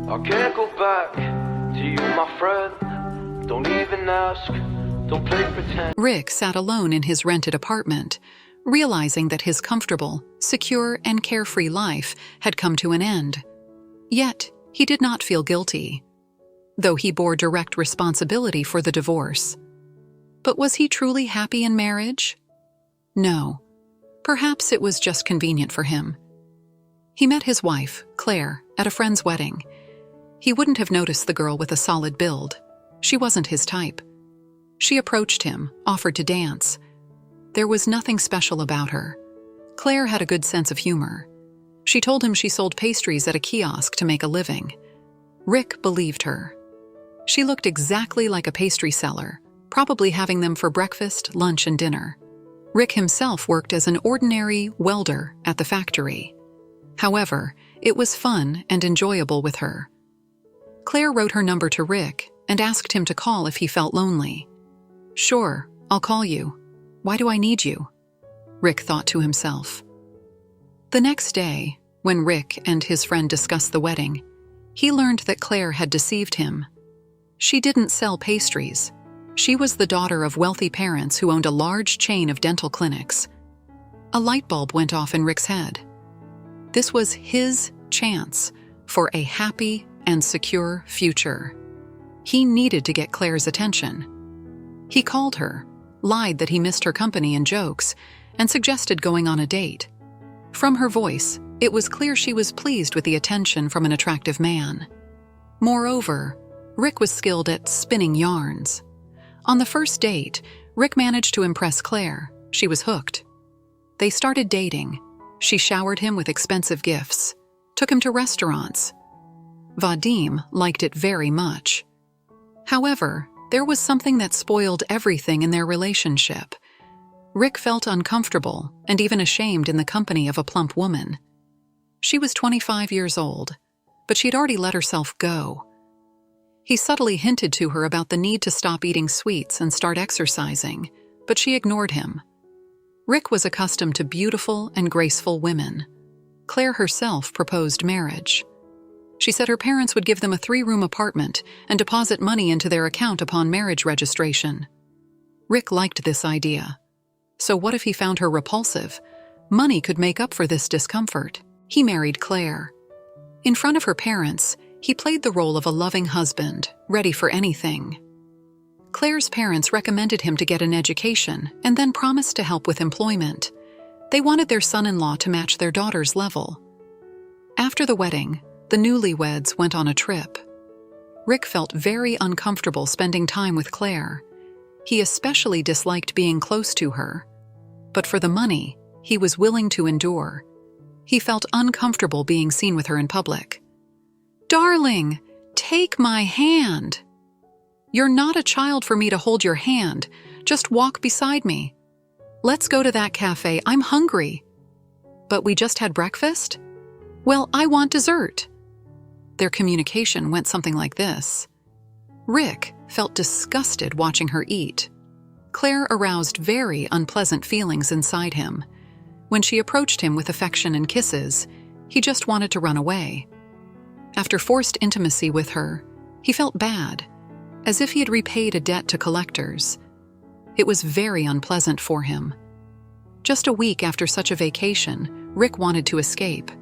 I can't go back to you, my friend. Don't even ask, don't play pretend. Rick sat alone in his rented apartment, realizing that his comfortable, secure, and carefree life had come to an end. Yet, he did not feel guilty, though he bore direct responsibility for the divorce. But was he truly happy in marriage? No. Perhaps it was just convenient for him. He met his wife, Claire, at a friend's wedding. He wouldn't have noticed the girl with a solid build. She wasn't his type. She approached him, offered to dance. There was nothing special about her. Claire had a good sense of humor. She told him she sold pastries at a kiosk to make a living. Rick believed her. She looked exactly like a pastry seller, probably having them for breakfast, lunch, and dinner. Rick himself worked as an ordinary welder at the factory. However, it was fun and enjoyable with her. Claire wrote her number to Rick and asked him to call if he felt lonely. "Sure, I'll call you. Why do I need you?" Rick thought to himself. The next day, when Rick and his friend discussed the wedding, he learned that Claire had deceived him. She didn't sell pastries. She was the daughter of wealthy parents who owned a large chain of dental clinics. A light bulb went off in Rick's head. This was his chance for a happy and secure future. He needed to get Claire's attention. He called her, lied that he missed her company and jokes, and suggested going on a date. From her voice, it was clear she was pleased with the attention from an attractive man. Moreover, Rick was skilled at spinning yarns. On the first date, Rick managed to impress Claire. She was hooked. They started dating. She showered him with expensive gifts, took him to restaurants. Vadim liked it very much. However, there was something that spoiled everything in their relationship. Rick felt uncomfortable and even ashamed in the company of a plump woman. She was 25 years old, but she'd already let herself go. He subtly hinted to her about the need to stop eating sweets and start exercising, but she ignored him. Rick was accustomed to beautiful and graceful women. Claire herself proposed marriage. She said her parents would give them a 3-room apartment and deposit money into their account upon marriage registration. Rick liked this idea. So what if he found her repulsive? Money could make up for this discomfort. He married Claire. In front of her parents, he played the role of a loving husband, ready for anything. Claire's parents recommended him to get an education and then promised to help with employment. They wanted their son-in-law to match their daughter's level. After the wedding, the newlyweds went on a trip. Rick felt very uncomfortable spending time with Claire. He especially disliked being close to her. But for the money, he was willing to endure. He felt uncomfortable being seen with her in public. "Darling, take my hand. You're not a child for me to hold your hand. Just walk beside me. Let's go to that cafe. I'm hungry." "But we just had breakfast?" "Well, I want dessert." Their communication went something like this. Rick felt disgusted watching her eat. Claire aroused very unpleasant feelings inside him. When she approached him with affection and kisses, he just wanted to run away. After forced intimacy with her, he felt bad, as if he had repaid a debt to collectors. It was very unpleasant for him. Just a week after such a vacation, Rick wanted to escape.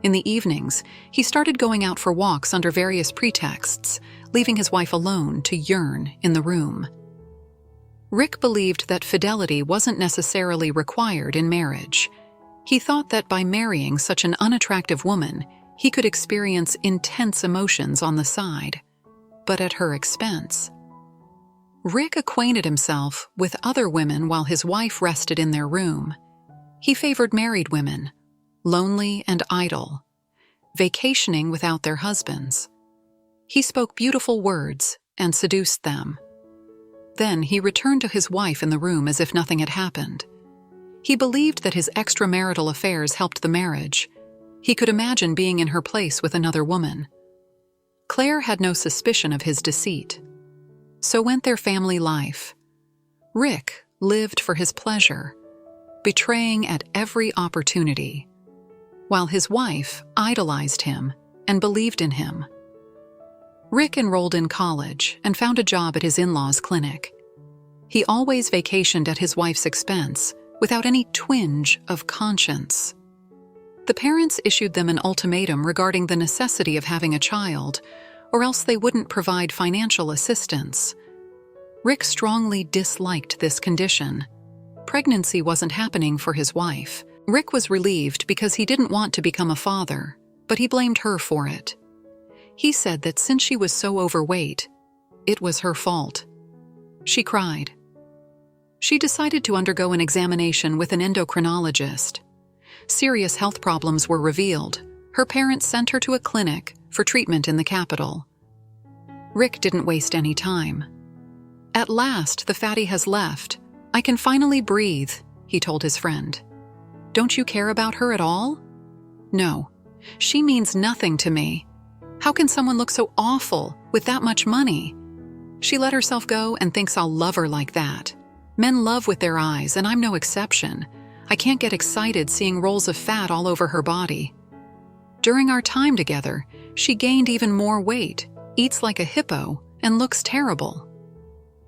In the evenings, he started going out for walks under various pretexts, leaving his wife alone to yearn in the room. Rick believed that fidelity wasn't necessarily required in marriage. He thought that by marrying such an unattractive woman, he could experience intense emotions on the side, but at her expense. Rick acquainted himself with other women while his wife rested in their room. He favored married women, lonely and idle, vacationing without their husbands. He spoke beautiful words and seduced them. Then he returned to his wife in the room as if nothing had happened. He believed that his extramarital affairs helped the marriage. He could imagine being in her place with another woman. Claire had no suspicion of his deceit. So went their family life. Rick lived for his pleasure, betraying at every opportunity, while his wife idolized him and believed in him. Rick enrolled in college and found a job at his in-laws' clinic. He always vacationed at his wife's expense, without any twinge of conscience. The parents issued them an ultimatum regarding the necessity of having a child, or else they wouldn't provide financial assistance. Rick strongly disliked this condition. Pregnancy wasn't happening for his wife. Rick was relieved because he didn't want to become a father, but he blamed her for it. He said that since she was so overweight, it was her fault. She cried. She decided to undergo an examination with an endocrinologist. Serious health problems were revealed. Her parents sent her to a clinic for treatment in the capital. Rick didn't waste any time. "At last, the fatty has left. I can finally breathe," he told his friend. "Don't you care about her at all?" "No. She means nothing to me. How can someone look so awful with that much money? She let herself go and thinks I'll love her like that. Men love with their eyes, and I'm no exception. I can't get excited seeing rolls of fat all over her body. During our time together, she gained even more weight, eats like a hippo, and looks terrible.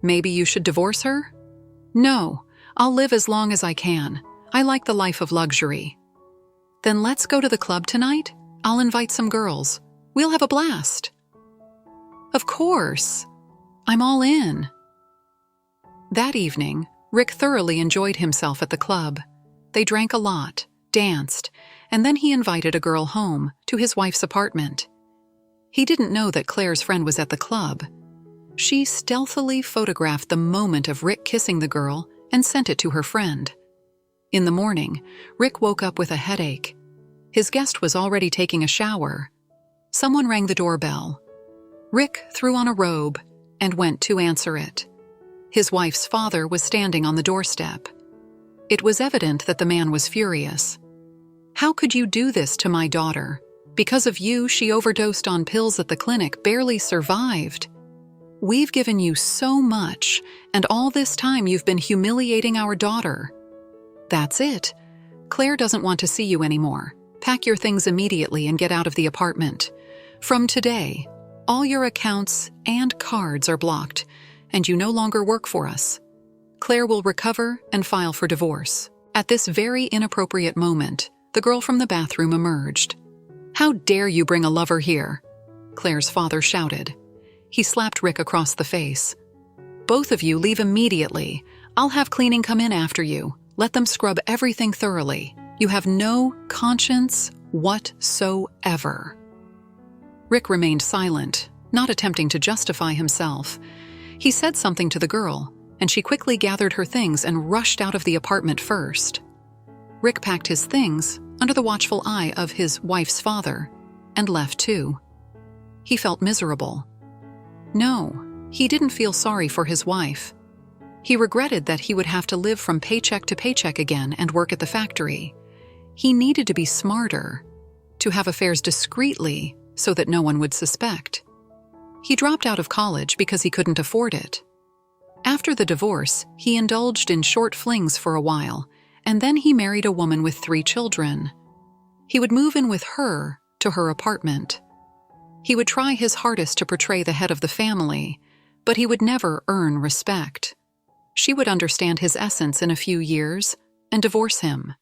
Maybe you should divorce her?" "No, I'll live as long as I can. I like the life of luxury." "Then let's go to the club tonight. I'll invite some girls. We'll have a blast." "Of course. I'm all in." That evening, Rick thoroughly enjoyed himself at the club. They drank a lot, danced, and then he invited a girl home to his wife's apartment. He didn't know that Claire's friend was at the club. She stealthily photographed the moment of Rick kissing the girl and sent it to her friend. In the morning, Rick woke up with a headache. His guest was already taking a shower. Someone rang the doorbell. Rick threw on a robe and went to answer it. His wife's father was standing on the doorstep. It was evident that the man was furious. "How could you do this to my daughter? Because of you, she overdosed on pills at the clinic, barely survived. We've given you so much, and all this time you've been humiliating our daughter. That's it. Claire doesn't want to see you anymore. Pack your things immediately and get out of the apartment. From today, all your accounts and cards are blocked, and you no longer work for us. Claire will recover and file for divorce." At this very inappropriate moment, the girl from the bathroom emerged. "How dare you bring a lover here?" Claire's father shouted. He slapped Rick across the face. "Both of you leave immediately. I'll have cleaning come in after you. Let them scrub everything thoroughly. You have no conscience whatsoever." Rick remained silent, not attempting to justify himself. He said something to the girl, and she quickly gathered her things and rushed out of the apartment first. Rick packed his things under the watchful eye of his wife's father and left too. He felt miserable. No, he didn't feel sorry for his wife. He regretted that he would have to live from paycheck to paycheck again and work at the factory. He needed to be smarter, to have affairs discreetly so that no one would suspect. He dropped out of college because he couldn't afford it. After the divorce, he indulged in short flings for a while, and then he married a woman with 3 children. He would move in with her to her apartment. He would try his hardest to portray the head of the family, but he would never earn respect. She would understand his essence in a few years and divorce him.